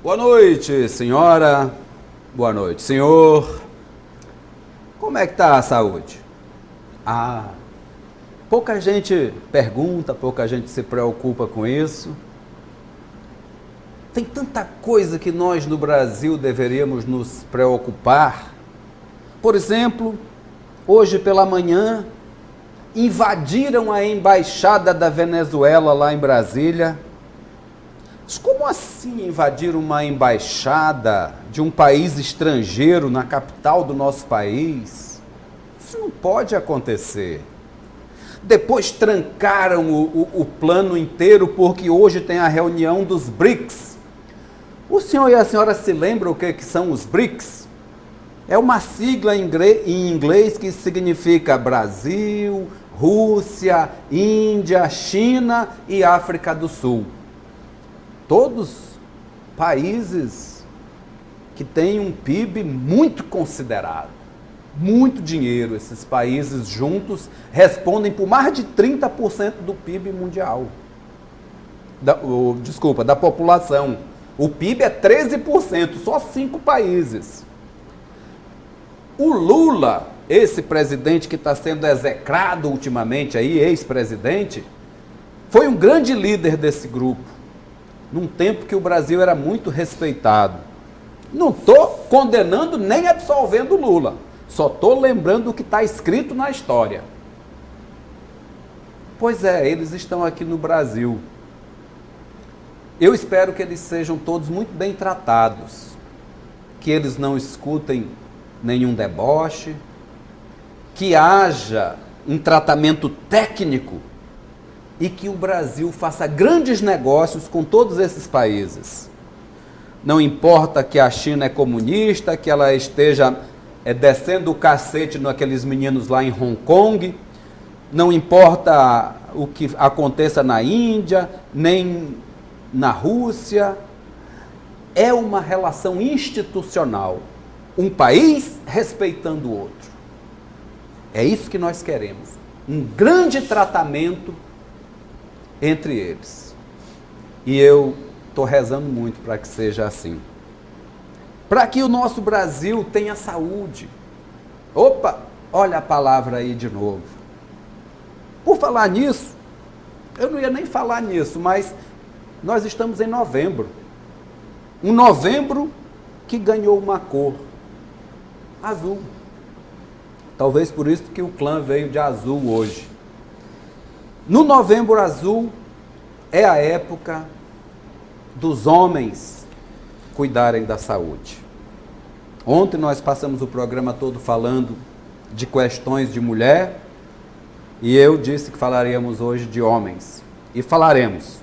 Boa noite, senhora. Boa noite, senhor. Como é que está a saúde? Pouca gente pergunta, pouca gente se preocupa com isso. Tem tanta coisa que nós no Brasil deveríamos nos preocupar. Por exemplo, hoje pela manhã, invadiram a embaixada da Venezuela lá em Brasília. Mas como assim invadir uma embaixada de um país estrangeiro na capital do nosso país? Isso não pode acontecer. Depois trancaram o plano inteiro porque hoje tem a reunião dos BRICS. O senhor e a senhora se lembram o que são os BRICS? É uma sigla em inglês que significa Brasil, Rússia, Índia, China e África do Sul. Todos países que têm um PIB muito considerado, muito dinheiro. Esses países juntos respondem por mais de 30% do PIB mundial. Da população. O PIB é 13%, só 5 países. O Lula, esse presidente que está sendo execrado ultimamente aí, ex-presidente, foi um grande líder desse grupo, num tempo que o Brasil era muito respeitado. Não estou condenando nem absolvendo o Lula, só estou lembrando o que está escrito na história. Pois é, eles estão aqui no Brasil. Eu espero que eles sejam todos muito bem tratados, que eles não escutem nenhum deboche, que haja um tratamento técnico e que o Brasil faça grandes negócios com todos esses países. Não importa que a China é comunista, que ela esteja descendo o cacete naqueles meninos lá em Hong Kong, não importa o que aconteça na Índia, nem na Rússia, é uma relação institucional, um país respeitando o outro. É isso que nós queremos, um grande tratamento entre eles. E eu estou rezando muito para que seja assim. Para que o nosso Brasil tenha saúde. Opa, olha a palavra aí de novo. Por falar nisso, eu não ia nem falar nisso, mas nós estamos em novembro. Um novembro que ganhou uma cor, azul. Talvez por isso que o clã veio de azul hoje. No novembro azul é a época dos homens cuidarem da saúde. Ontem nós passamos o programa todo falando de questões de mulher e eu disse que falaríamos hoje de homens. E falaremos.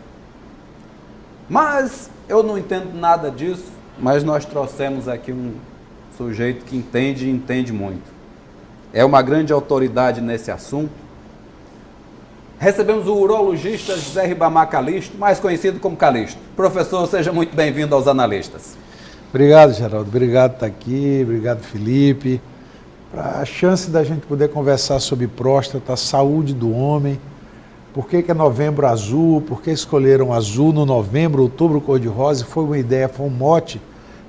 Mas eu não entendo nada disso, mas nós trouxemos aqui um sujeito que entende e entende muito. É uma grande autoridade nesse assunto. Recebemos o urologista José Ribamar Calixto, mais conhecido como Calixto. Professor, seja muito bem-vindo aos Analistas. Obrigado, Geraldo. Obrigado por estar aqui. Obrigado, Felipe. Para a chance da gente poder conversar sobre próstata, saúde do homem, por que é novembro azul, por que escolheram azul no novembro, outubro cor-de-rosa, foi uma ideia, foi um mote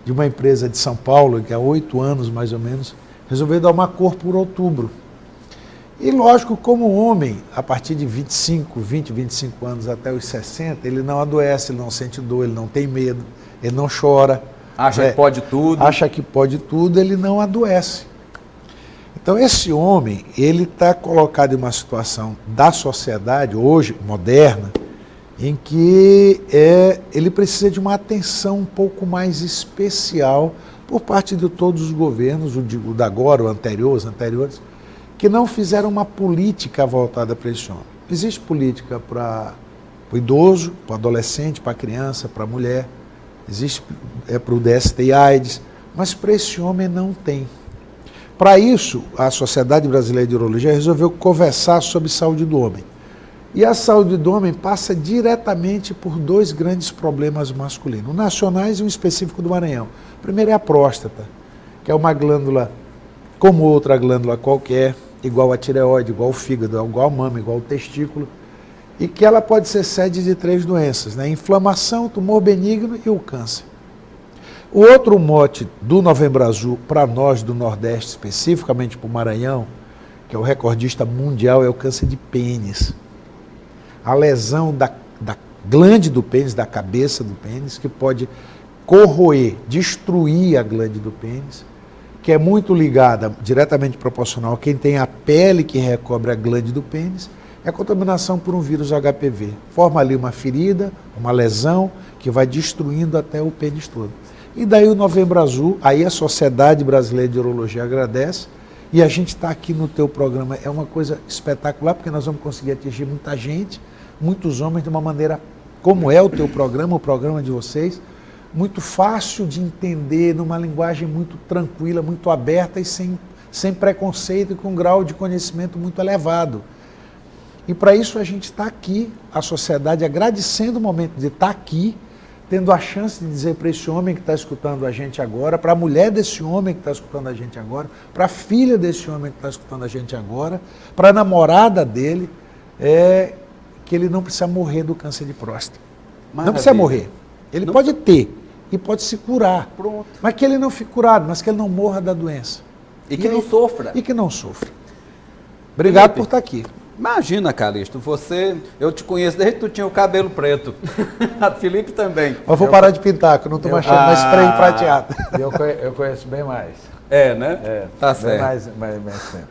de uma empresa de São Paulo, que há 8 anos mais ou menos, resolveu dar uma cor por outubro. E lógico, como homem, a partir de 25 anos até os 60, ele não adoece, ele não sente dor, ele não tem medo, ele não chora. Acha que pode tudo. Acha que pode tudo, ele não adoece. Então esse homem, ele está colocado em uma situação da sociedade, hoje, moderna, em que ele precisa de uma atenção um pouco mais especial por parte de todos os governos, o da agora, o anterior, os anteriores, que não fizeram uma política voltada para esse homem. Existe política para o idoso, para o adolescente, para a criança, para a mulher, existe para o DST e AIDS, mas para esse homem não tem. Para isso, a Sociedade Brasileira de Urologia resolveu conversar sobre saúde do homem. E a saúde do homem passa diretamente por 2 grandes problemas masculinos, nacionais e um específico do Maranhão. O primeiro é a próstata, que é uma glândula como outra glândula qualquer, igual a tireoide, igual o fígado, igual a mama, igual o testículo, e que ela pode ser sede de 3 doenças, né? Inflamação, tumor benigno e o câncer. O outro mote do Novembro Azul, para nós do Nordeste, especificamente para o Maranhão, que é o recordista mundial, é o câncer de pênis. A lesão da glande do pênis, da cabeça do pênis, que pode corroer, destruir a glande do pênis, que é muito ligada, diretamente proporcional a quem tem a pele que recobre a glande do pênis, é a contaminação por um vírus HPV. Forma ali uma ferida, uma lesão, que vai destruindo até o pênis todo. E daí o Novembro Azul, aí a Sociedade Brasileira de Urologia agradece, e a gente está aqui no teu programa, é uma coisa espetacular, porque nós vamos conseguir atingir muita gente, muitos homens, de uma maneira como é o teu programa, o programa de vocês, muito fácil de entender, numa linguagem muito tranquila, muito aberta e sem preconceito e com um grau de conhecimento muito elevado. E para isso a gente está aqui, a sociedade agradecendo o momento de estar aqui, tendo a chance de dizer para esse homem que está escutando a gente agora, para a mulher desse homem que está escutando a gente agora, para a filha desse homem que está escutando a gente agora, para a namorada dele, que ele não precisa morrer do câncer de próstata. Maravilha. Não precisa morrer. Ele não pode ter e pode se curar. Pronto. Mas que ele não fique curado, mas que ele não morra da doença. E que não sofra. E que não sofra. Obrigado Felipe, por estar aqui. Imagina, Calixto, eu te conheço desde que tu tinha o cabelo preto. A Felipe também. Mas vou parar de pintar, que eu não estou achando mais spray prateado. Eu conheço bem mais. É, né? Tá certo. Mais tempo.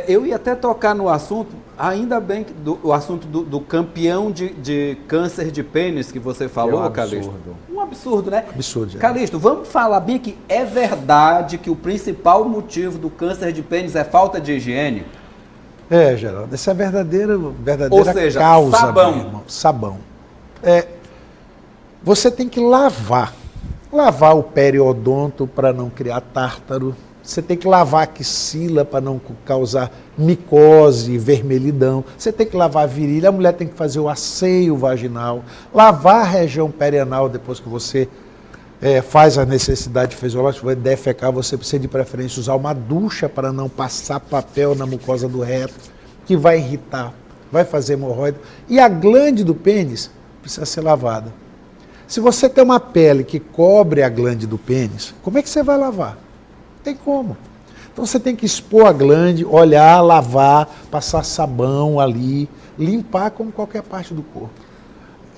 Eu ia até tocar no assunto, ainda bem, o assunto do campeão de câncer de pênis que você falou, Calixto. Um absurdo, né? Absurdo. Calixto, vamos falar bem que é verdade que o principal motivo do câncer de pênis é falta de higiene? Geraldo, essa é a verdadeira Ou seja, causa. Sabão. Meu irmão, sabão. Você tem que lavar o periodonto para não criar tártaro. Você tem que lavar a axila para não causar micose, vermelhidão. Você tem que lavar a virilha, a mulher tem que fazer o asseio vaginal, lavar a região perianal depois que você faz a necessidade fisiológica, vai defecar, você precisa de preferência usar uma ducha para não passar papel na mucosa do reto, que vai irritar, vai fazer hemorroida. E a glande do pênis precisa ser lavada. Se você tem uma pele que cobre a glande do pênis, como é que você vai lavar? Não tem como. Então você tem que expor a glande, olhar, lavar, passar sabão ali, limpar como qualquer parte do corpo.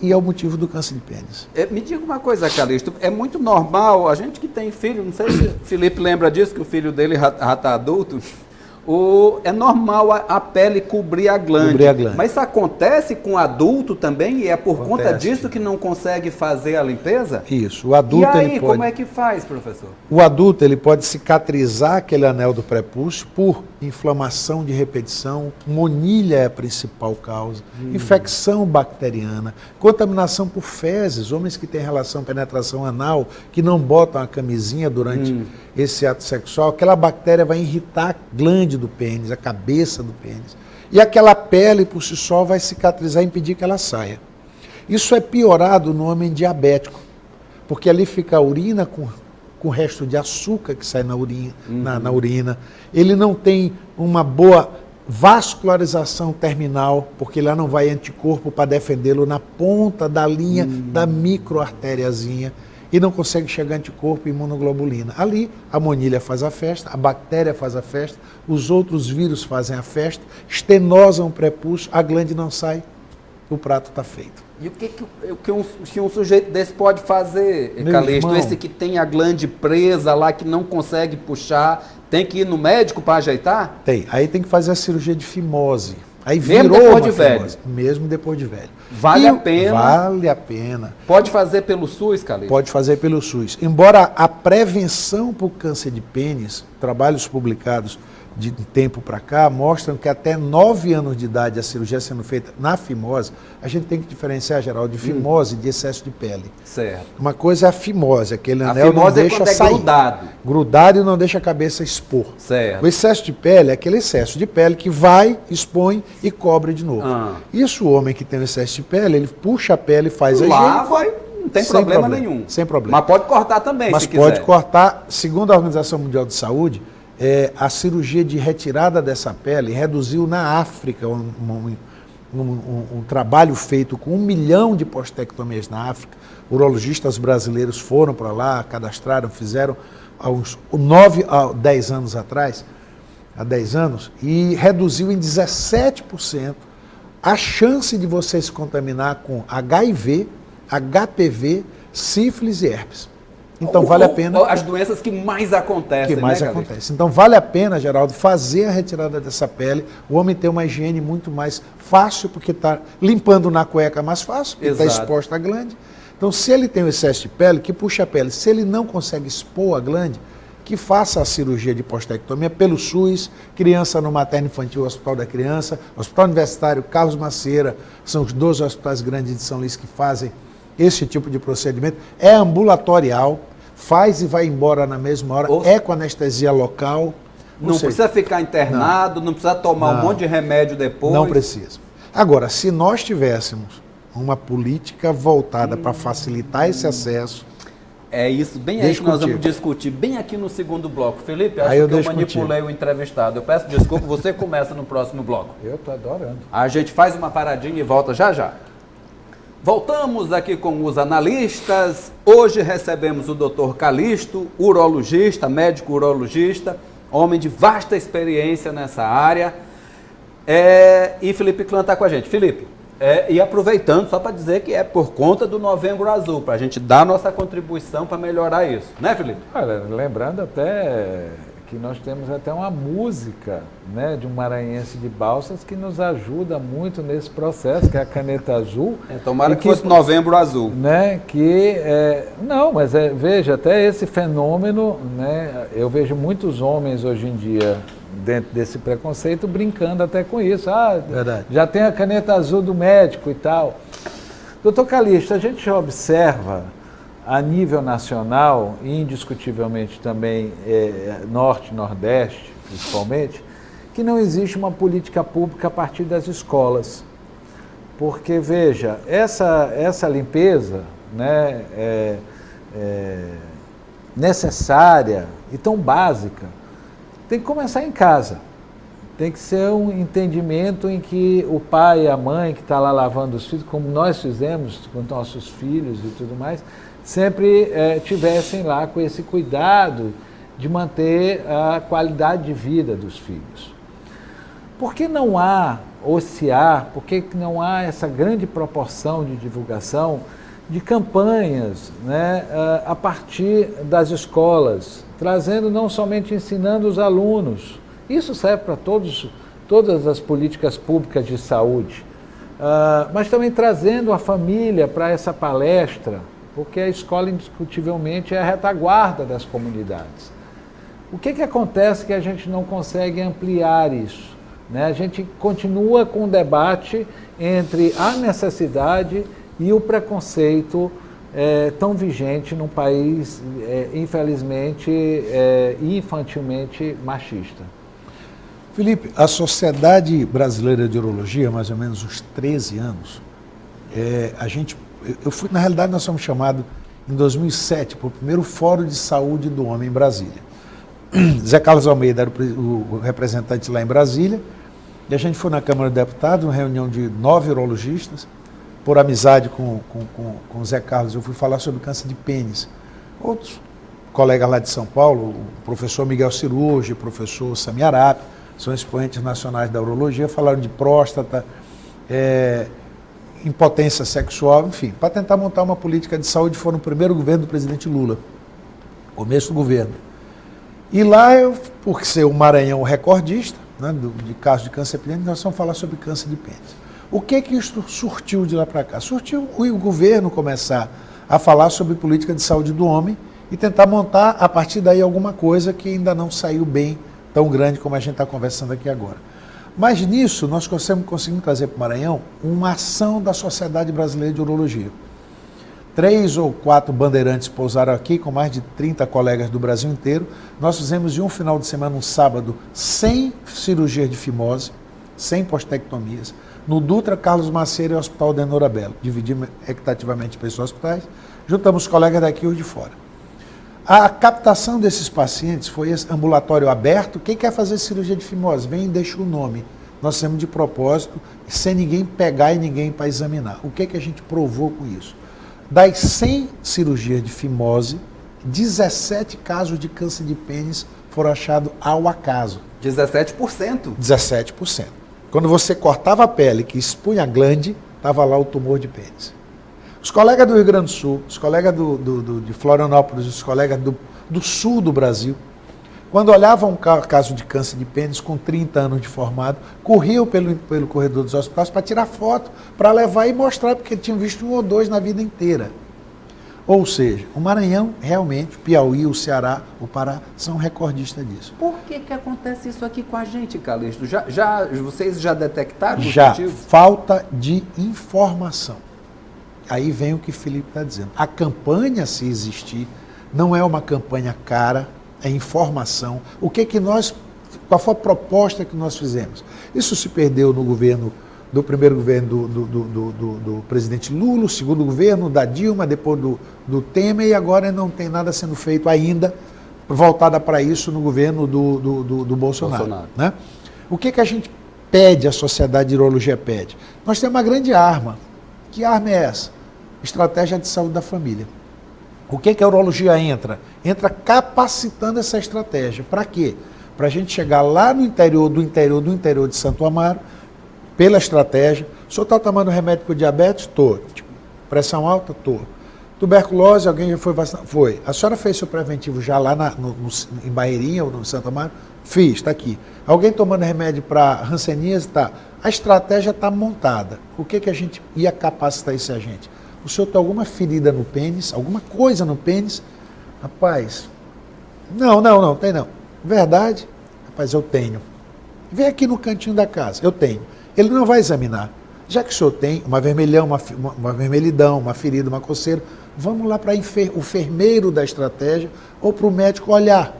E é o motivo do câncer de pênis. Me diga uma coisa, Calixto, é muito normal, a gente que tem filho, não sei se o Felipe lembra disso, que o filho dele já está adulto, é normal a pele cobrir a glande. Mas isso acontece com adulto também e é por conta disso que não consegue fazer a limpeza? Isso. O adulto, e aí, como é que faz, professor? O adulto ele pode cicatrizar aquele anel do prepúcio por inflamação de repetição, monilha é a principal causa, infecção bacteriana, contaminação por fezes, homens que têm relação, penetração anal, que não botam a camisinha durante esse ato sexual, aquela bactéria vai irritar a glande do pênis, a cabeça do pênis. E aquela pele por si só vai cicatrizar e impedir que ela saia. Isso é piorado no homem diabético, porque ali fica a urina com o resto de açúcar que sai na urina. Ele não tem uma boa vascularização terminal, porque lá não vai anticorpo para defendê-lo na ponta da linha da microartériazinha. E não consegue chegar anticorpo e imunoglobulina. Ali, a monilha faz a festa, a bactéria faz a festa, os outros vírus fazem a festa, estenosam o prepúcio, a glande não sai, o prato está feito. E o que um sujeito desse pode fazer, Calixto? Esse que tem a glande presa lá, que não consegue puxar, tem que ir no médico para ajeitar? Tem. Aí tem que fazer a cirurgia de fimose. Aí mesmo depois de velho? Mesmo depois de velho. Vale a pena? Vale a pena. Pode fazer pelo SUS, Calixto? Pode fazer pelo SUS. Embora a prevenção para o câncer de pênis, trabalhos publicados de tempo para cá, mostram que até 9 anos de idade a cirurgia sendo feita na fimose, a gente tem que diferenciar, Geraldo, de fimose e de excesso de pele. Certo. Uma coisa é a fimose, aquele anel não deixa sair. Grudado. Grudado e não deixa a cabeça expor. Certo. O excesso de pele é aquele excesso de pele que vai, expõe e cobre de novo. Isso o homem que tem o excesso de pele, ele puxa a pele, faz a higiene. Não tem problema nenhum. Sem problema. Mas pode cortar também, se quiser. Mas pode cortar, segundo a Organização Mundial de Saúde, a cirurgia de retirada dessa pele reduziu na África um trabalho feito com 1 milhão de postectomias na África. Urologistas brasileiros foram para lá, cadastraram, fizeram há uns 9 a 10 anos atrás, há 10 anos, e reduziu em 17% a chance de você se contaminar com HIV, HPV, sífilis e herpes. Então vale a pena... As doenças que mais acontecem, que mais né, acontece. Então vale a pena, Geraldo, fazer a retirada dessa pele, o homem ter uma higiene muito mais fácil, porque está limpando na cueca mais fácil, porque está exposto à glande. Então se ele tem o excesso de pele, que puxa a pele. Se ele não consegue expor a glande, que faça a cirurgia de postectomia pelo SUS, criança no materno infantil, Hospital da Criança, Hospital Universitário Carlos Macieira, são os 12 hospitais grandes de São Luís que fazem esse tipo de procedimento. É ambulatorial, faz e vai embora na mesma hora, é com anestesia local. Não precisa ficar internado, não precisa tomar um monte de remédio depois. Não precisa. Agora, se nós tivéssemos uma política voltada para facilitar esse acesso... É isso, bem aí que nós vamos discutir, bem aqui no segundo bloco. Felipe, acho que eu manipulei o entrevistado. Eu peço desculpa, você começa no próximo bloco. Eu estou adorando. A gente faz uma paradinha e volta já já. Voltamos aqui com os analistas. Hoje recebemos o Dr. Calixto, urologista, médico urologista, homem de vasta experiência nessa área. E Felipe Clã está com a gente. Felipe, e aproveitando, só para dizer que é por conta do Novembro Azul, para a gente dar nossa contribuição para melhorar isso. Né, Felipe? Olha, lembrando até que nós temos até uma música, né, de um maranhense de Balsas que nos ajuda muito nesse processo, que é a Caneta Azul. Tomara que fosse Novembro Azul. Né, não, mas veja, até esse fenômeno, né, eu vejo muitos homens hoje em dia, dentro desse preconceito, brincando até com isso. Verdade. Já tem a caneta azul do médico e tal. Doutor Calixto, a gente já observa a nível nacional, e indiscutivelmente também Norte, Nordeste, principalmente, que não existe uma política pública a partir das escolas. Porque, veja, essa limpeza, né, necessária e tão básica, tem que começar em casa. Tem que ser um entendimento em que o pai e a mãe que está lá lavando os filhos, como nós fizemos com nossos filhos e tudo mais, sempre tivessem lá com esse cuidado de manter a qualidade de vida dos filhos. Por que não há por que não há essa grande proporção de divulgação de campanhas, né, a partir das escolas, trazendo não somente ensinando os alunos, isso serve para todas as políticas públicas de saúde, mas também trazendo a família para essa palestra, porque a escola indiscutivelmente é a retaguarda das comunidades. O que acontece que a gente não consegue ampliar isso? Né? A gente continua com o debate entre a necessidade e o preconceito tão vigente num país, infelizmente, infantilmente machista. Felipe, a Sociedade Brasileira de Urologia, mais ou menos uns 13 anos, na realidade nós fomos chamados em 2007 para o primeiro Fórum de Saúde do Homem em Brasília. Zé Carlos Almeida era o representante lá em Brasília, e a gente foi na Câmara de Deputados, uma reunião de 9 urologistas, por amizade com o Zé Carlos, eu fui falar sobre câncer de pênis. Outros colegas lá de São Paulo, o professor Miguel Cirurgi, o professor Sami Arap, são expoentes nacionais da urologia, falaram de próstata, impotência sexual, enfim, para tentar montar uma política de saúde. Foi no primeiro governo do presidente Lula, começo do governo. E lá, por ser o Maranhão recordista, né, de casos de câncer de pênis, nós vamos falar sobre câncer de pênis. O que isso surtiu de lá para cá? Surtiu o governo começar a falar sobre política de saúde do homem e tentar montar, a partir daí, alguma coisa que ainda não saiu bem, tão grande como a gente está conversando aqui agora. Mas nisso, nós conseguimos trazer para o Maranhão uma ação da Sociedade Brasileira de Urologia. 3 ou 4 bandeirantes pousaram aqui, com mais de 30 colegas do Brasil inteiro. Nós fizemos de um final de semana, um sábado, 100 cirurgias de fimose, 100 postectomias, no Dutra, Carlos Macieira e o Hospital de Norabelo. Dividimos equitativamente para esses hospitais, juntamos os colegas daqui e os de fora. A captação desses pacientes foi esse ambulatório aberto. Quem quer fazer cirurgia de fimose? Vem e deixa o nome. nós fizemos de propósito, sem ninguém pegar e ninguém para examinar. O que a gente provou com isso? Das 100 cirurgias de fimose, 17 casos de câncer de pênis foram achados ao acaso. 17%. 17%. Quando você cortava a pele que expunha a glande, estava lá o tumor de pênis. Os colegas do Rio Grande do Sul, os colegas de Florianópolis, os colegas do sul do Brasil, quando olhavam um caso de câncer de pênis com 30 anos de formado, corriam pelo corredor dos hospitais para tirar foto, para levar e mostrar, porque tinham visto um ou dois na vida inteira. Ou seja, o Maranhão, realmente, o Piauí, o Ceará, o Pará, são recordistas disso. Por que acontece isso aqui com a gente, Calixto? Vocês já detectaram os Já, motivos? falta de informação. Aí vem o que o Felipe está dizendo. A campanha, se existir, não é uma campanha cara, é informação. Qual foi a proposta que nós fizemos? Isso se perdeu no governo, do primeiro governo do presidente Lula, o segundo governo da Dilma, depois do Temer, e agora não tem nada sendo feito ainda voltada para isso no governo do Bolsonaro. Né? O que a gente pede, a Sociedade de Urologia pede? Nós temos uma grande arma. Que arma é essa? Estratégia de saúde da família. O que a urologia entra? Entra capacitando essa estratégia. Para quê? Para a gente chegar lá no interior de Santo Amaro, pela estratégia. O senhor está tomando remédio para o diabetes? Estou. Pressão alta? Estou. Tuberculose, alguém já foi vacinado? Foi. A senhora fez seu preventivo já lá em Barreirinha ou no Santo Amaro? Fiz, está aqui. Alguém tomando remédio para hanseníase? Está. A estratégia está montada. O que a gente ia capacitar esse agente? O senhor tem alguma ferida no pênis, alguma coisa no pênis? Rapaz, não, tem não. Verdade? Rapaz, eu tenho. Vem aqui no cantinho da casa, eu tenho. Ele não vai examinar. Já que o senhor tem uma vermelhão, uma vermelhidão, uma ferida, uma coceira, vamos lá para o enfermeiro da estratégia ou para o médico olhar.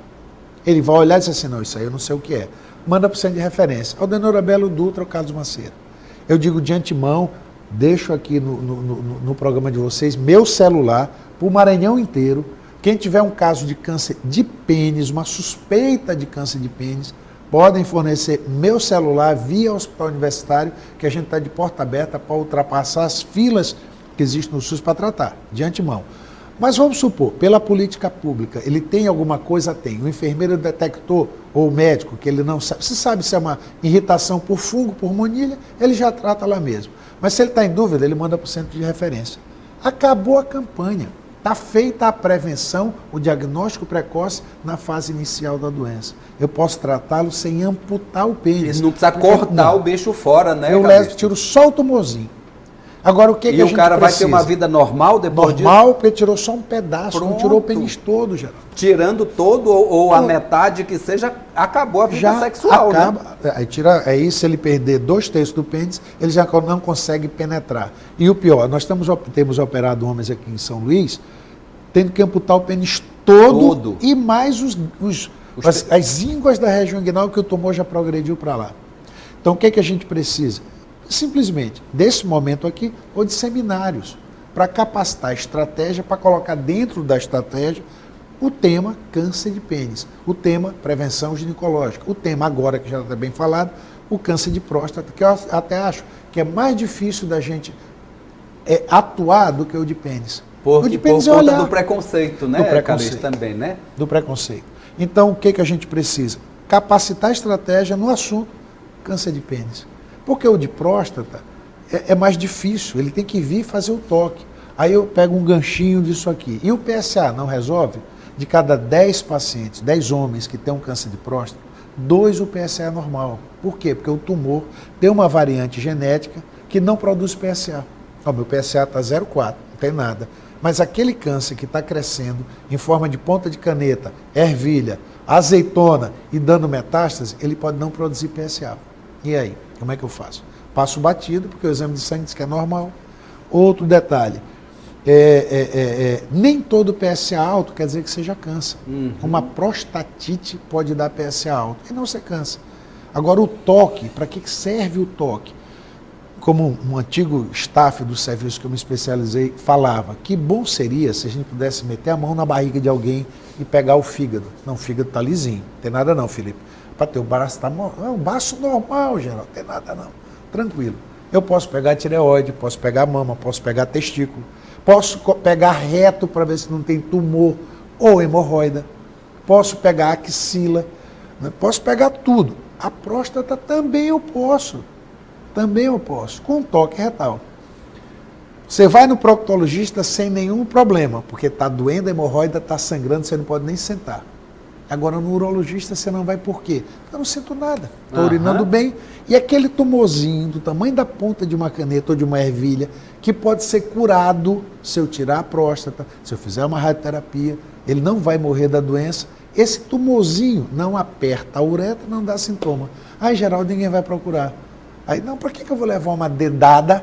Ele vai olhar e dizer assim, não, isso aí eu não sei o que é. Manda para o centro de referência. Aldenora Belo Dutra ou Carlos Macedo. Eu digo de antemão, deixo aqui no programa de vocês meu celular para o Maranhão inteiro. Quem tiver um caso de câncer de pênis, uma suspeita de câncer de pênis, podem fornecer meu celular via hospital universitário, que a gente está de porta aberta para ultrapassar as filas que existem no SUS para tratar, de antemão. Mas vamos supor, pela política pública, ele tem alguma coisa? Tem. O enfermeiro detectou, ou o médico, que ele não sabe. Se sabe se é uma irritação por fungo, por monilha, ele já trata lá mesmo. Mas se ele está em dúvida, ele manda para o centro de referência. Acabou a campanha. Está feita a prevenção, o diagnóstico precoce na fase inicial da doença. Eu posso tratá-lo sem amputar o pênis. Ele não precisa cortar o bicho fora, né? Eu tiro só o tumorzinho. Agora, o que a gente precisa? E o cara vai ter uma vida normal depois disso? Normal, porque tirou só um pedaço, não tirou o pênis todo, Geraldo. Tirando todo ou a metade que seja, acabou a vida já sexual, acaba, né? Aí se ele perder 2/3 do pênis, ele já não consegue penetrar. E o pior, nós temos operado homens aqui em São Luís, tendo que amputar o pênis todo. E mais as ínguas da região inguinal, que o tumor já progrediu para lá. Então, o que a gente precisa? Simplesmente, desse momento aqui, ou de seminários, para capacitar a estratégia, para colocar dentro da estratégia o tema câncer de pênis, o tema prevenção ginecológica, o tema agora, que já está bem falado, o câncer de próstata, que eu até acho que é mais difícil da gente atuar do que o de pênis. O de pênis por conta do preconceito, né? Do preconceito também, né? Do preconceito. Então, o que a gente precisa? Capacitar a estratégia no assunto câncer de pênis. Porque o de próstata é mais difícil, ele tem que vir fazer o toque. Aí eu pego um ganchinho disso aqui. E o PSA não resolve? De cada 10 pacientes, 10 homens que têm um câncer de próstata, 2 o PSA é normal. Por quê? Porque o tumor tem uma variante genética que não produz PSA. Ó, meu PSA está 0,4, não tem nada. Mas aquele câncer que está crescendo em forma de ponta de caneta, ervilha, azeitona e dando metástase, ele pode não produzir PSA. E aí, como é que eu faço? Passo batido, porque o exame de sangue diz que é normal. Outro detalhe, nem todo PSA alto quer dizer que seja câncer. Uma prostatite pode dar PSA alto e não ser câncer. Agora, o toque, para que serve o toque? Como um antigo staff do serviço que eu me especializei falava, que bom seria se a gente pudesse meter a mão na barriga de alguém e pegar o fígado. Não, o fígado está lisinho, não tem nada não, Felipe. para ter o baço, é um baço normal, Geraldo, não tem nada não, tranquilo. Eu posso pegar a tireoide, posso pegar a mama, posso pegar testículo, posso pegar reto para ver se não tem tumor ou hemorroida, posso pegar a axila, né? Posso pegar tudo. A próstata também eu posso, com toque retal. Você vai no proctologista sem nenhum problema, porque está doendo a hemorroida, está sangrando, você não pode nem sentar. Agora, no urologista, você não vai por quê? Eu não sinto nada, estou urinando bem. E aquele tumorzinho do tamanho da ponta de uma caneta ou de uma ervilha, que pode ser curado se eu tirar a próstata, se eu fizer uma radioterapia, ele não vai morrer da doença. Esse tumorzinho não aperta a uretra, não dá sintoma. Aí, Geraldo, ninguém vai procurar. Aí, não, para que eu vou levar uma dedada,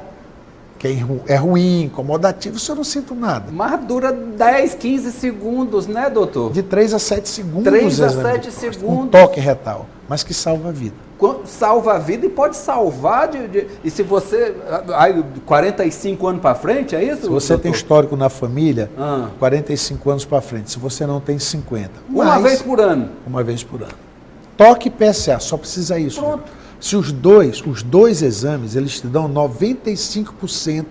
que é ruim, incomodativo, se eu não sinto nada? Mas dura 10, 15 segundos, né, doutor? De 3 a 7 segundos. 3 a 7 segundos. Um toque retal, mas que salva a vida. Salva a vida e pode salvar e se você... 45 anos para frente, é isso? Se você tem histórico na família, 45 anos para frente. Se você não tem, 50. Uma vez por ano? Uma vez por ano. Toque PSA, só precisa isso. Pronto. Se os dois exames, eles te dão 95%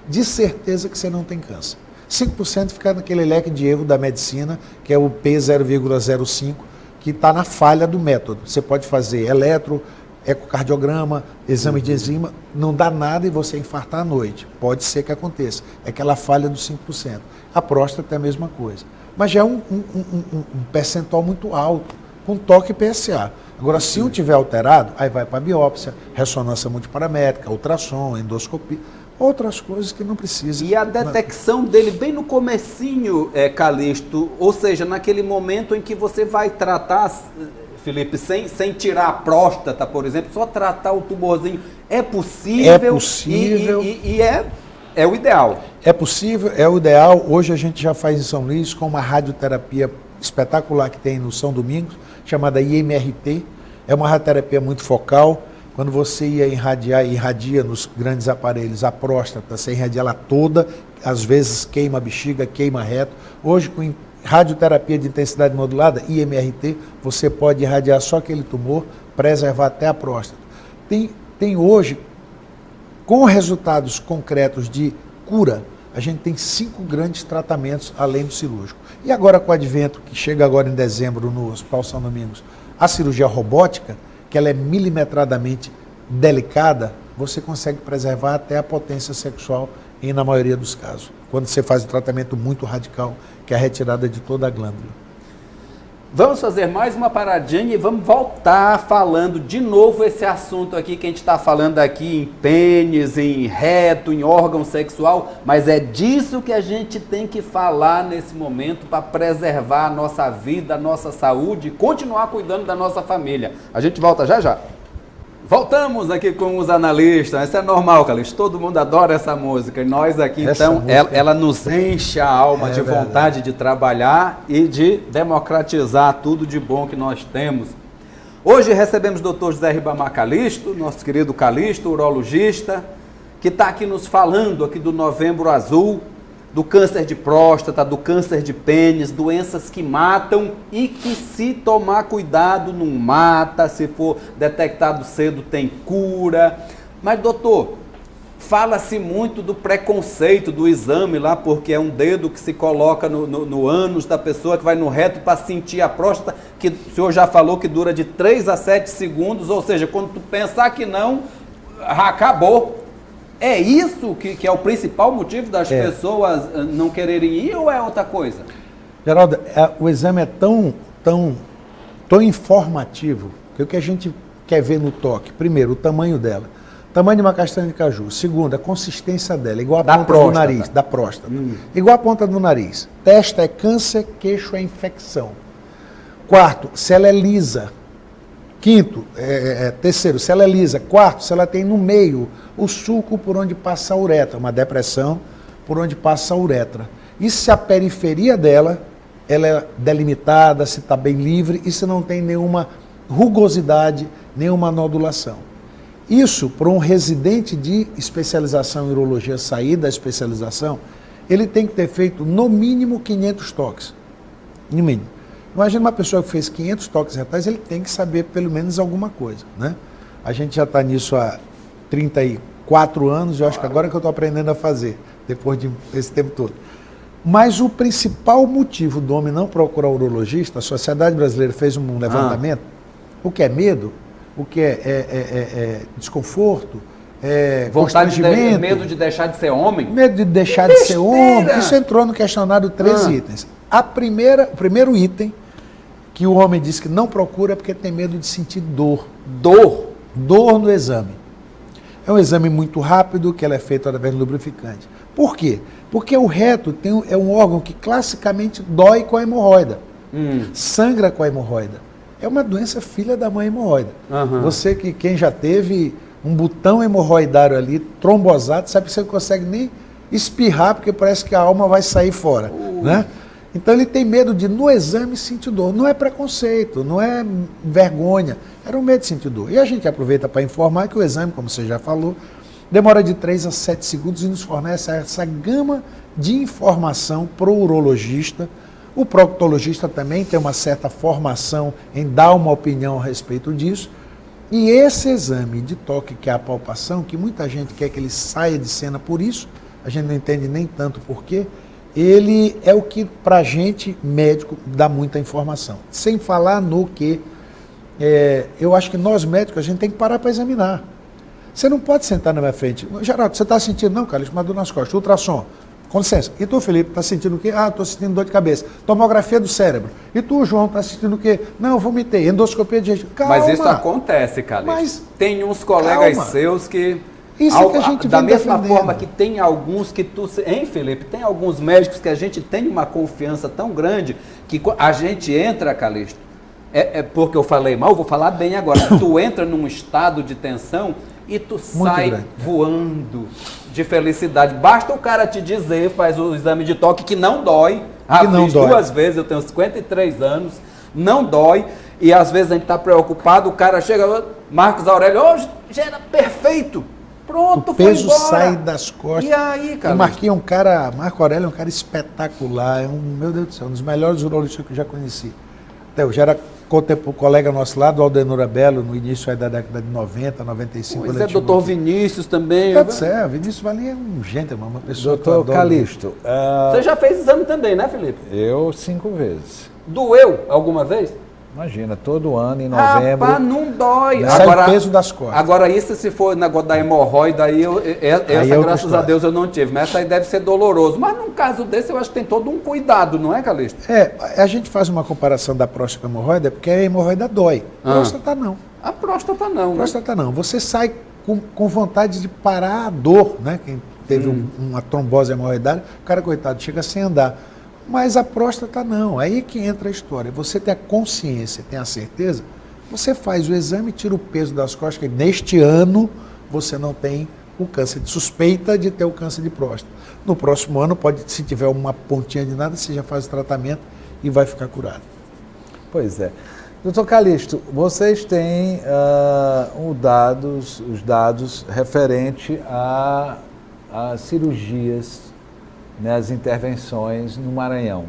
de certeza que você não tem câncer. 5% fica naquele leque de erro da medicina, que é o P0,05, que está na falha do método. Você pode fazer ecocardiograma, exame de enzima, não dá nada e você infartar à noite. Pode ser que aconteça. É aquela falha dos 5%. A próstata é a mesma coisa. Mas já é um percentual muito alto, com toque PSA. Agora, se um tiver alterado, aí vai para a biópsia, ressonância multiparamétrica, ultrassom, endoscopia, outras coisas que não precisa. E a detecção dele bem no comecinho, Calixto, ou seja, naquele momento em que você vai tratar, Felipe, sem tirar a próstata, por exemplo, só tratar o tumorzinho, é possível? É possível. E é o ideal. É possível, é o ideal. Hoje a gente já faz em São Luís com uma radioterapia espetacular que tem no São Domingos, chamada IMRT. É uma radioterapia muito focal. Quando você ia irradia nos grandes aparelhos a próstata, você irradia ela toda, às vezes queima a bexiga, queima reto. Hoje, com radioterapia de intensidade modulada, IMRT, você pode irradiar só aquele tumor, preservar até a próstata. Tem hoje, com resultados concretos de cura, a gente tem 5 grandes tratamentos além do cirúrgico. E agora com o advento, que chega agora em dezembro no Hospital São Domingos, a cirurgia robótica, que ela é milimetradamente delicada, você consegue preservar até a potência sexual na maioria dos casos. Quando você faz um tratamento muito radical, que é a retirada de toda a glândula. Vamos fazer mais uma paradinha e vamos voltar falando de novo esse assunto aqui que a gente está falando aqui em pênis, em reto, em órgão sexual, mas é disso que a gente tem que falar nesse momento para preservar a nossa vida, a nossa saúde e continuar cuidando da nossa família. A gente volta já já. Voltamos aqui com os analistas. Isso é normal, Calixto. Todo mundo adora essa música. E nós aqui, então, ela nos enche a alma de vontade de trabalhar e de democratizar tudo de bom que nós temos. Hoje recebemos o Dr. José Ribamar Calixto, nosso querido Calixto, urologista, que está aqui nos falando aqui do Novembro Azul, do câncer de próstata, do câncer de pênis, doenças que matam e que, se tomar cuidado, não mata, se for detectado cedo tem cura. Mas, doutor, fala-se muito do preconceito do exame lá, porque é um dedo que se coloca no ânus da pessoa, que vai no reto para sentir a próstata, que o senhor já falou que dura de 3 a 7 segundos, ou seja, quando tu pensar que não, acabou. É isso que é o principal motivo das pessoas não quererem ir ou é outra coisa? Geraldo, o exame é tão informativo que o que a gente quer ver no toque, primeiro, o tamanho dela, tamanho de uma castanha de caju. Segundo, a consistência dela, igual a ponta do nariz, da próstata. Igual a ponta do nariz. Testa é câncer, queixo é infecção. Quarto, se ela é lisa. Quinto, terceiro, se ela é lisa. Quarto, se ela tem no meio o sulco por onde passa a uretra, uma depressão por onde passa a uretra. E se a periferia dela, ela é delimitada, se está bem livre e se não tem nenhuma rugosidade, nenhuma nodulação. Isso, para um residente de especialização em urologia sair da especialização, ele tem que ter feito no mínimo 500 toques. No mínimo. Imagina uma pessoa que fez 500 toques retais, ele tem que saber pelo menos alguma coisa, né? A gente já está nisso há 34 anos, eu acho que agora que eu estou aprendendo a fazer, depois desse tempo todo. Mas o principal motivo do homem não procurar urologista, a Sociedade Brasileira fez um levantamento, o que é medo, o que é desconforto, constrangimento, medo de deixar de ser homem. Medo de deixar de ser homem. Isso entrou no questionário 3 itens. O primeiro item que o homem diz que não procura é porque tem medo de sentir dor. Dor no exame. É um exame muito rápido, que ela é feito através do lubrificante. Por quê? Porque o reto é um órgão que classicamente dói com a hemorroida. Sangra com a hemorroida. É uma doença filha da mãe hemorroida. Quem já teve um botão hemorroidário ali, trombosado, sabe que você não consegue nem espirrar, porque parece que a alma vai sair fora, né? Então ele tem medo de, no exame, sentir dor. Não é preconceito, não é vergonha, era um medo de sentir dor. E a gente aproveita para informar que o exame, como você já falou, demora de 3 a 7 segundos e nos fornece essa gama de informação para o urologista. O proctologista também tem uma certa formação em dar uma opinião a respeito disso. E esse exame de toque, que é a palpação, que muita gente quer que ele saia de cena por isso, a gente não entende nem tanto porquê, ele é o que, para a gente, médico, dá muita informação. Sem falar no que, eu acho que nós médicos, a gente tem que parar para examinar. Você não pode sentar na minha frente. Geraldo, você está sentindo? Não, Carlos, uma dor nas costas. Ultrassom. Com licença. E tu, Felipe, está sentindo o quê? Ah, estou sentindo dor de cabeça. Tomografia do cérebro. E tu, João, está sentindo o quê? Não, eu vomitei. Endoscopia de jeito. Calma. Mas isso acontece, Carlos. Mas tem uns colegas seus que... Isso é que a gente da vem mesma defendendo. forma que tem alguns que tu... Hein, Felipe? Tem alguns médicos que a gente tem uma confiança tão grande que a gente entra, Calixto, porque eu falei mal, eu vou falar bem agora. Tu entra num estado de tensão e tu sai voando de felicidade. Basta o cara te dizer, faz o exame de toque que não dói. Fiz 2 vezes, eu tenho 53 anos, não dói. E às vezes a gente está preocupado, o cara chega, Marcos Aurélio, hoje já era perfeito. Pronto, o peso foi embora. Sai das costas. E aí, cara? Marco Aurélio é um cara espetacular, meu Deus do céu, um dos melhores urologistas que eu já conheci. Eu já era colega nosso lá, do Aldenor Belo, no início da década de 90, 95. Pois é, doutor Vinícius também. Vinícius Valim é um gentleman, uma pessoa doutor Calixto. Você já fez exame também, né, Felipe? Eu 5 vezes. Doeu alguma vez? Imagina, todo ano, em novembro. Rapaz, não dói. Sai o peso das costas. Agora, isso se for negócio da hemorroida, essa graças a Deus eu não tive. Mas essa aí deve ser doloroso. Mas num caso desse, eu acho que tem todo um cuidado, não é, Calixto? A gente faz uma comparação da próstata com a hemorroida, porque a hemorroida dói. A próstata não. A próstata não, né? Próstata não. Você sai com vontade de parar a dor, né? Quem teve uma trombose hemorroidária, o cara, coitado, chega sem andar. Mas a próstata não, aí que entra a história. Você tem a consciência, tem a certeza, você faz o exame, tira o peso das costas, que neste ano você não tem o câncer de suspeita de ter o câncer de próstata. No próximo ano, se tiver uma pontinha de nada, você já faz o tratamento e vai ficar curado. Pois é. Doutor Calixto, vocês têm os dados referente a cirurgias, né, as intervenções no Maranhão.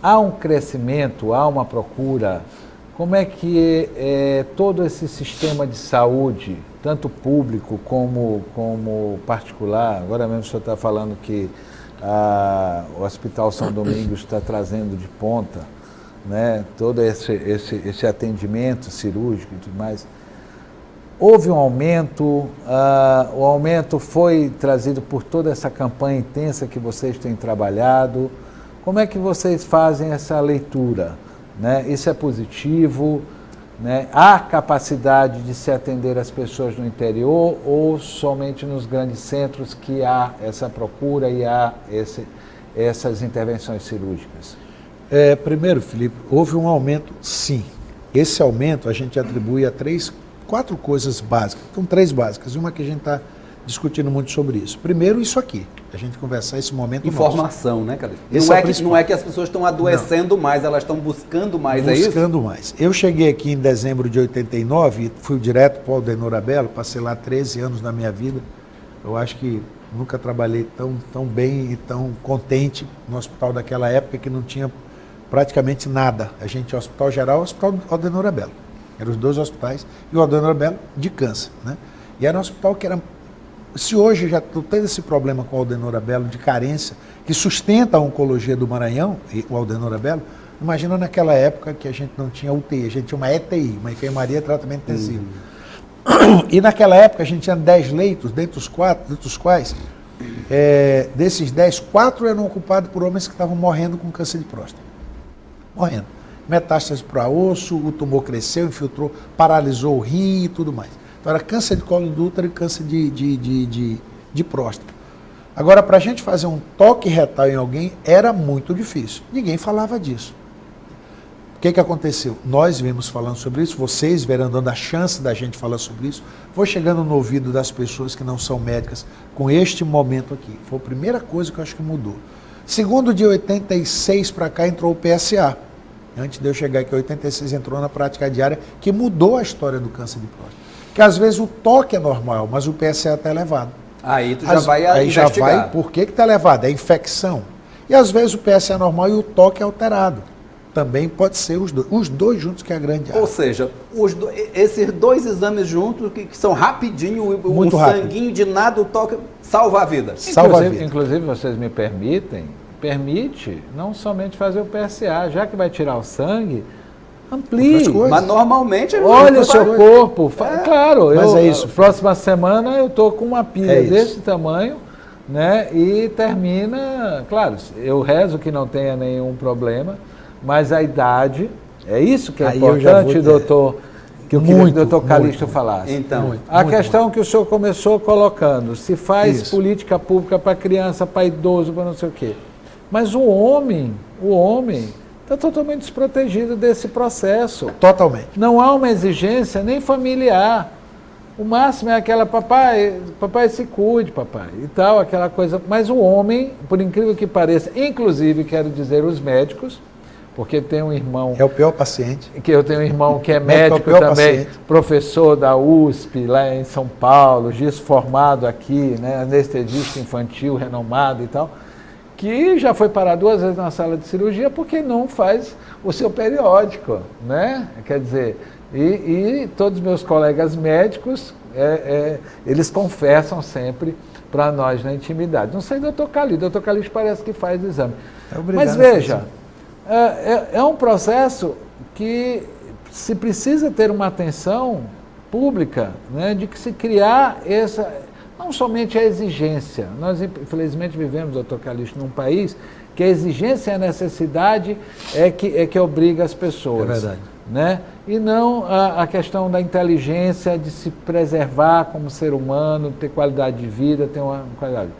Há um crescimento, há uma procura. Como é que todo esse sistema de saúde, tanto público como particular, agora mesmo o senhor está falando que o Hospital São Domingos está trazendo de ponta, né, todo esse atendimento cirúrgico e tudo mais. Houve um aumento, o aumento foi trazido por toda essa campanha intensa que vocês têm trabalhado. Como é que vocês fazem essa leitura? Né? Isso é positivo? Né? Há capacidade de se atender as pessoas no interior ou somente nos grandes centros que há essa procura e há essas intervenções cirúrgicas? Primeiro, Felipe, houve um aumento, sim. Esse aumento a gente atribui a 4 coisas básicas. Então, 3 básicas. Uma que a gente está discutindo muito sobre isso. Primeiro, isso aqui. A gente conversar esse momento informação, nosso. Né, Calixto? Não é que as pessoas estão adoecendo mais, elas estão buscando mais, é isso? Buscando mais. Eu cheguei aqui em dezembro de 89, fui direto para o Aldenor Belo, passei lá 13 anos na minha vida. Eu acho que nunca trabalhei tão bem e tão contente no hospital daquela época, que não tinha praticamente nada. A gente tinha o Hospital Geral e o Hospital Aldenor Abelo. Eram os 2 hospitais, e o Aldenor Abelo de câncer, né? E era um hospital que era... Se hoje já tem esse problema com o Aldenor Abelo de carência, que sustenta a oncologia do Maranhão, o Aldenor Abelo, imagina naquela época que a gente não tinha UTI, a gente tinha uma ETI, uma enfermaria de tratamento intensivo. E naquela época a gente tinha 10 leitos, dentre os quais, desses 10, 4 eram ocupados por homens que estavam morrendo com câncer de próstata. Morrendo. Metástase para osso, o tumor cresceu, infiltrou, paralisou o rim e tudo mais. Então era câncer de colo do útero e câncer de próstata. Agora, para a gente fazer um toque retal em alguém, era muito difícil. Ninguém falava disso. O que aconteceu? Nós vimos falando sobre isso, vocês vieram dando a chance da gente falar sobre isso, foi chegando no ouvido das pessoas que não são médicas com este momento aqui. Foi a primeira coisa que eu acho que mudou. Segundo, de 86 para cá entrou o PSA. Antes de eu chegar aqui, 86 entrou na prática diária, que mudou a história do câncer de próstata. Que às vezes o toque é normal, mas o PSA está elevado. Aí tu já vai aí investigar. Já vai, por que está elevado? É infecção. E às vezes o PSA é normal e o toque é alterado. Também pode ser os dois juntos, que é a grande área. Ou seja, esses 2 exames juntos, que são rapidinho, muito um rápido. sanguinho de nada, o toque, salva a vida. Inclusive, vocês me permite não somente fazer o PSA, já que vai tirar o sangue, amplie. Mas normalmente... Olha o seu corpo. Claro, mas é isso. Próxima semana eu estou com uma pilha desse tamanho, né? E termina... Claro, eu rezo que não tenha nenhum problema, mas a idade... É isso que é importante, doutor, que eu queria que o doutor Calixto falasse. Então, a questão que o senhor começou colocando, se faz política pública para criança, para idoso, para não sei o quê. Mas o homem está totalmente desprotegido desse processo. Totalmente. Não há uma exigência nem familiar. O máximo é aquela, papai se cuide, papai, e tal, aquela coisa. Mas o homem, por incrível que pareça, inclusive, quero dizer, os médicos, porque tem um irmão... É o pior paciente. Que eu tenho um irmão que é médico também, paciente. Professor da USP, lá em São Paulo, GIS formado aqui, né, anestesista infantil renomado e tal, que já foi parar 2 vezes na sala de cirurgia porque não faz o seu periódico, né? Quer dizer, e todos os meus colegas médicos, eles confessam sempre para nós na intimidade. Não sei, doutor Calixto parece que faz exame. Mas veja, é um processo que se precisa ter uma atenção pública, né, de que se criar não somente a exigência. Nós, infelizmente, vivemos, doutor Calixto, num país que a exigência e a necessidade é que obriga as pessoas. É verdade. Né? E não a questão da inteligência, de se preservar como ser humano, ter qualidade de vida, ter uma qualidade.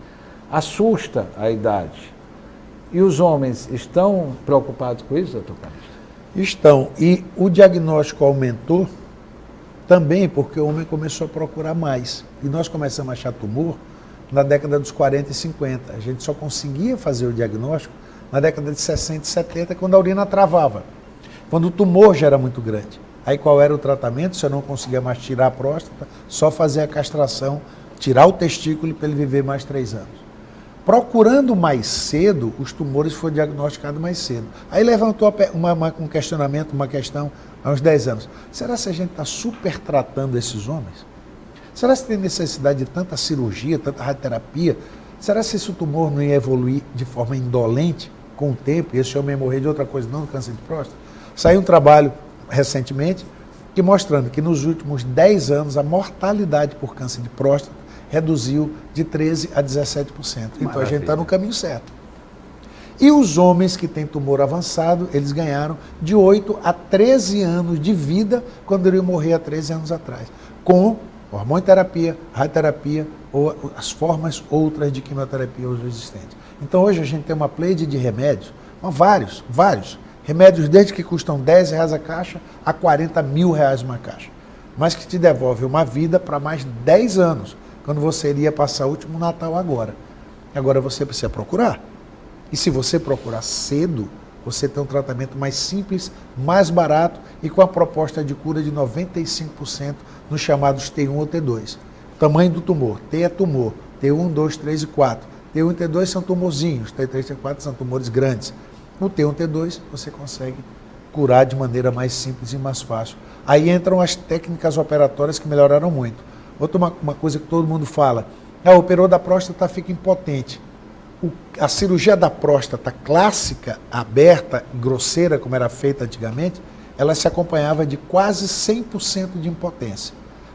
Assusta a idade. E os homens estão preocupados com isso, doutor Calixto? Estão. E o diagnóstico aumentou também porque o homem começou a procurar mais. E nós começamos a achar tumor na década dos 40 e 50. A gente só conseguia fazer o diagnóstico na década de 60 e 70, quando a urina travava. Quando o tumor já era muito grande. Aí qual era o tratamento? Se eu não conseguia mais tirar a próstata, só fazer a castração, tirar o testículo para ele viver mais 3 anos. Procurando mais cedo, os tumores foram diagnosticados mais cedo. Aí levantou um questionamento, uma questão, há uns 10 anos. Será que a gente está super tratando esses homens? Será que tem necessidade de tanta cirurgia, tanta radioterapia? Será que esse tumor não ia evoluir de forma indolente com o tempo e esse homem ia morrer de outra coisa, não do câncer de próstata? Saiu um trabalho recentemente que mostrando que nos últimos 10 anos a mortalidade por câncer de próstata reduziu de 13% a 17%. Então Maravilha. A gente está no caminho certo. E os homens que têm tumor avançado, eles ganharam de 8 a 13 anos de vida quando iriam morrer há 13 anos atrás, com hormonioterapia, radioterapia ou as formas outras de quimioterapia hoje existentes. Então hoje a gente tem uma pleide de remédios, vários remédios desde que custam R$10 a caixa a R$40 mil uma caixa, mas que te devolve uma vida para mais de 10 anos, quando você iria passar o último Natal agora. Agora você precisa procurar. E se você procurar cedo, você tem um tratamento mais simples, mais barato e com a proposta de cura de 95% nos chamados T1 ou T2. Tamanho do tumor. T é tumor. T1, 2, 3 e 4. T1 e T2 são tumorzinhos. T3 e T4 são tumores grandes. No T1, T2, você consegue curar de maneira mais simples e mais fácil. Aí entram as técnicas operatórias que melhoraram muito. Outra uma coisa que todo mundo fala, operou da próstata, fica impotente. A cirurgia da próstata clássica, aberta, grosseira, como era feita antigamente, ela se acompanhava de quase 100% de impotência.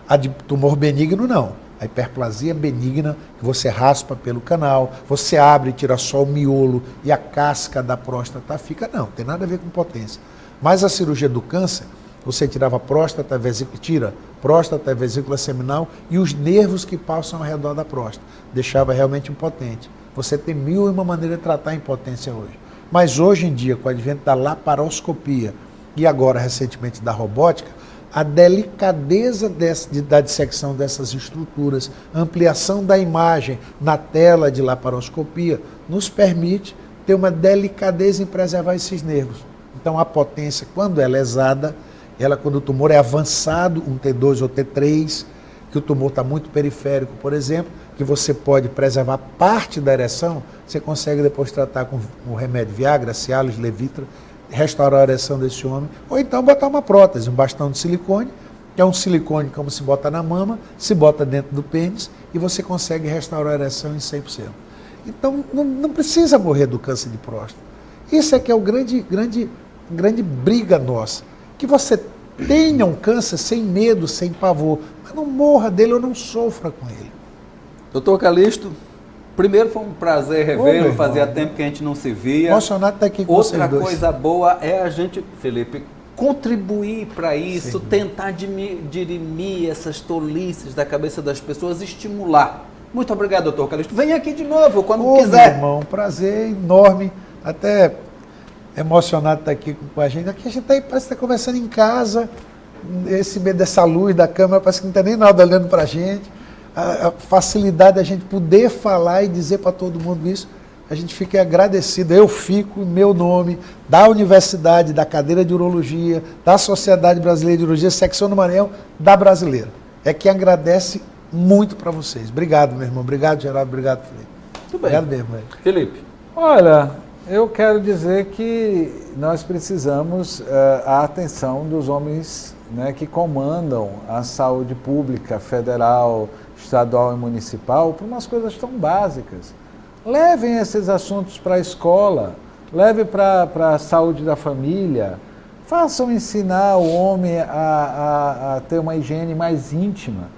A de tumor benigno, não. A hiperplasia benigna, que você raspa pelo canal, você abre e tira só o miolo e a casca da próstata fica, não tem nada a ver com potência. Mas a cirurgia do câncer, você tirava a próstata, a vesícula, tira próstata, a vesícula seminal e os nervos que passam ao redor da próstata. Deixava realmente impotente. Você tem 1001 maneiras de tratar a impotência hoje. Mas hoje em dia, com o advento da laparoscopia e agora recentemente da robótica, a delicadeza da dissecção dessas estruturas, ampliação da imagem na tela de laparoscopia, nos permite ter uma delicadeza em preservar esses nervos. Então a potência, quando é lesada, quando o tumor é avançado, um T2 ou T3, que o tumor está muito periférico, por exemplo, que você pode preservar parte da ereção, você consegue depois tratar com o remédio Viagra, Cialis, Levitra, restaurar a ereção desse homem, ou então botar uma prótese, um bastão de silicone, que é um silicone como se bota na mama, se bota dentro do pênis e você consegue restaurar a ereção em 100%. Então não precisa morrer do câncer de próstata. Isso é que é o grande briga nossa, que você tenha um câncer sem medo, sem pavor, mas não morra dele ou não sofra com ele. Doutor Calixto, primeiro foi um prazer revê-lo, fazia tempo que a gente não se via. Emocionado estar aqui com vocês dois. Outra coisa boa é a gente, Felipe, contribuir para isso, tentar dirimir essas tolices da cabeça das pessoas, estimular. Muito obrigado, doutor Calixto. Venha aqui de novo, quando quiser. Meu irmão, prazer enorme, até emocionado estar aqui com a gente. Aqui a gente parece que está conversando em casa, esse meio dessa luz da câmera, parece que não tem nem nada olhando para a gente. A facilidade da gente poder falar e dizer para todo mundo isso, a gente fica agradecido. Eu fico em meu nome, da universidade, da cadeira de urologia, da Sociedade Brasileira de Urologia, secção do Maranhão, da Brasileira. É que agradece muito para vocês. Obrigado, meu irmão. Obrigado, Geraldo. Obrigado, Felipe. Muito bem. Obrigado mesmo. Felipe. Olha, eu quero dizer que nós precisamos a atenção dos homens, né, que comandam a saúde pública, federal, estadual e municipal, por umas coisas tão básicas. Levem esses assuntos para a escola, levem para a saúde da família, façam ensinar o homem a ter uma higiene mais íntima.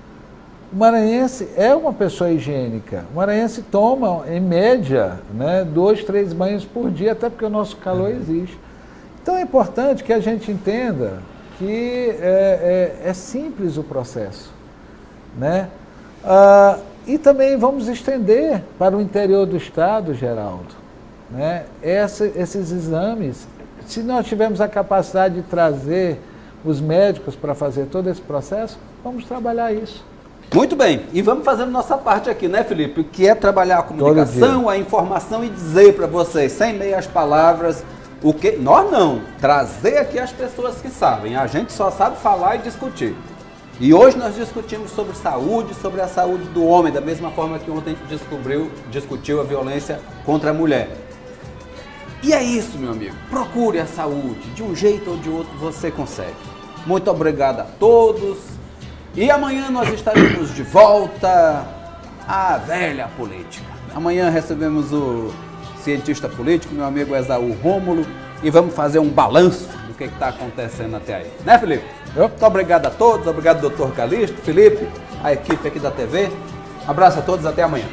O maranhense é uma pessoa higiênica. O maranhense toma, em média, né, 2, 3 banhos por dia, até porque o nosso calor existe. Então é importante que a gente entenda que é simples o processo, né? E também vamos estender para o interior do estado, Geraldo, né? Esses exames, se nós tivermos a capacidade de trazer os médicos para fazer todo esse processo, vamos trabalhar isso. Muito bem, e vamos fazendo nossa parte aqui, né, Felipe? Que é trabalhar a comunicação, a informação e dizer para vocês, sem meias palavras, o que nós não, trazer aqui as pessoas que sabem. A gente só sabe falar e discutir. E hoje nós discutimos sobre saúde, sobre a saúde do homem, da mesma forma que ontem a gente discutiu a violência contra a mulher. E é isso, meu amigo. Procure a saúde. De um jeito ou de outro você consegue. Muito obrigado a todos. E amanhã nós estaremos de volta à velha política. Amanhã recebemos o cientista político, meu amigo Esaú Rômulo, e vamos fazer um balanço do que está acontecendo até aí. Né, Felipe? Muito obrigado a todos, obrigado doutor Calixto, Felipe, a equipe aqui da TV. Um abraço a todos, até amanhã.